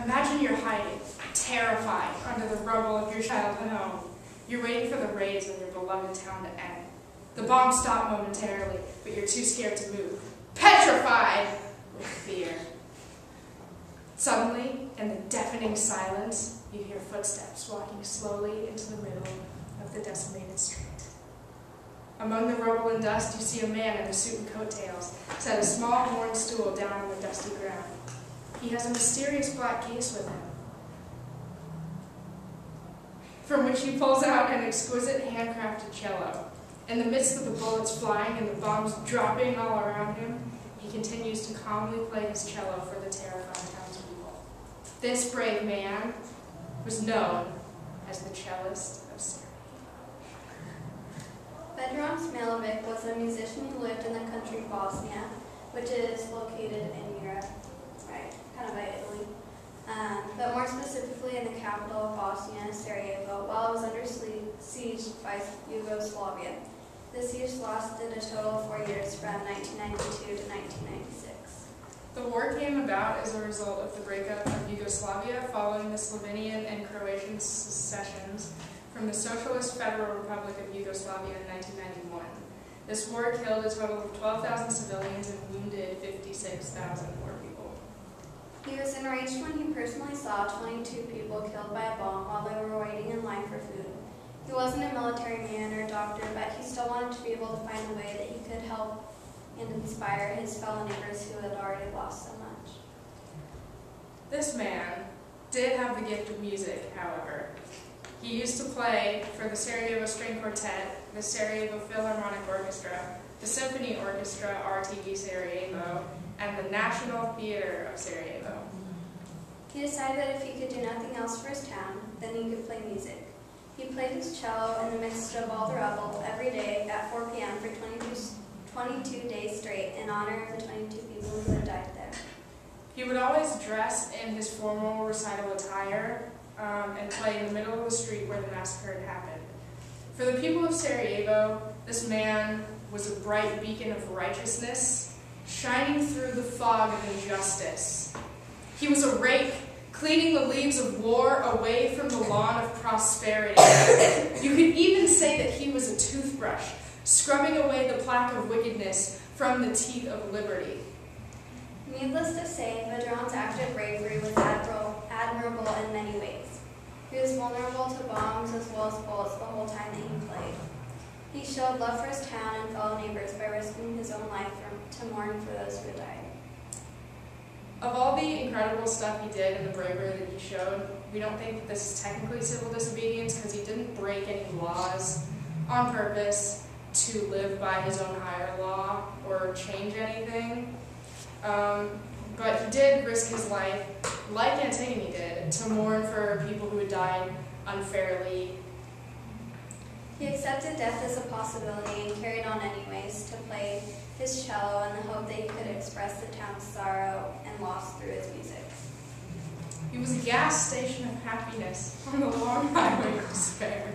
Imagine you're hiding, terrified, under the rubble of your childhood home. You're waiting for the raids on your beloved town to end. The bombs stop momentarily, but you're too scared to move, petrified with fear. Suddenly, in the deafening silence, you hear footsteps walking slowly into the middle of the decimated street. Among the rubble and dust, you see a man in a suit and coattails set a small horn stool down on the dusty ground. He has a mysterious black case with him, from which he pulls out an exquisite handcrafted cello. In the midst of the bullets flying and the bombs dropping all around him, he continues to calmly play his cello for the terrified townspeople. This brave man was known as the cellist of Syria. Vedran Smilovic was a musician who lived in the country Bosnia, which is located in Europe, right, kind of by Italy, but more specifically in the capital of Bosnia, Sarajevo, while it was under siege by Yugoslavia. The siege lasted a total of 4 years, from 1992 to 1996. The war came about as a result of the breakup of Yugoslavia following the Slovenian and Croatian secessions from the Socialist Federal Republic of Yugoslavia in 1991. This war killed a total of 12,000 civilians and wounded 56,000 more people. He was enraged when he personally saw 22 people killed by a bomb while they were waiting in line for food. He wasn't a military man or a doctor, but he still wanted to be able to find a way that he could help and inspire his fellow neighbors who had already lost so much. This man did have the gift of music, however. He used to play for the Sarajevo String Quartet, the Sarajevo Philharmonic Orchestra, the Symphony Orchestra RTV Sarajevo, and the National Theater of Sarajevo. He decided that if he could do nothing else for his town, then he could play music. He played his cello in the midst of all the rubble every day at 4 p.m. for 22 days straight in honor of the 22 people who had died there. He would always dress in his formal recital attire and play in the middle of the street where the massacre had happened. For the people of Sarajevo, this man was a bright beacon of righteousness, shining through the fog of injustice. He was a rake, cleaning the leaves of war away from the lawn of prosperity. You could even say that he was a toothbrush, scrubbing away the plaque of wickedness from the teeth of liberty. Needless to say, Vedran's active bravery was admirable in many ways. He was vulnerable to bombs as well as bullets the whole time that he played. He showed love for his town and fellow neighbors by risking his own life to mourn for those who had died. Of all the incredible stuff he did and the bravery that he showed, we don't think that this is technically civil disobedience because he didn't break any laws on purpose to live by his own higher law or change anything. But he did risk his life, like Antigone did, to mourn for people who had died unfairly. He accepted death as a possibility and carried on anyways to play his cello in the hope that he could express the town's sorrow and loss through his music. He was a gas station of happiness on the long highway of despair.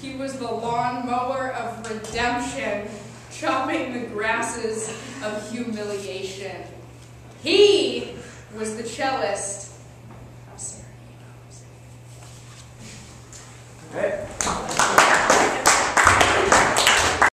He was the lawn mower of redemption, chopping the grasses of humiliation. He was the cellist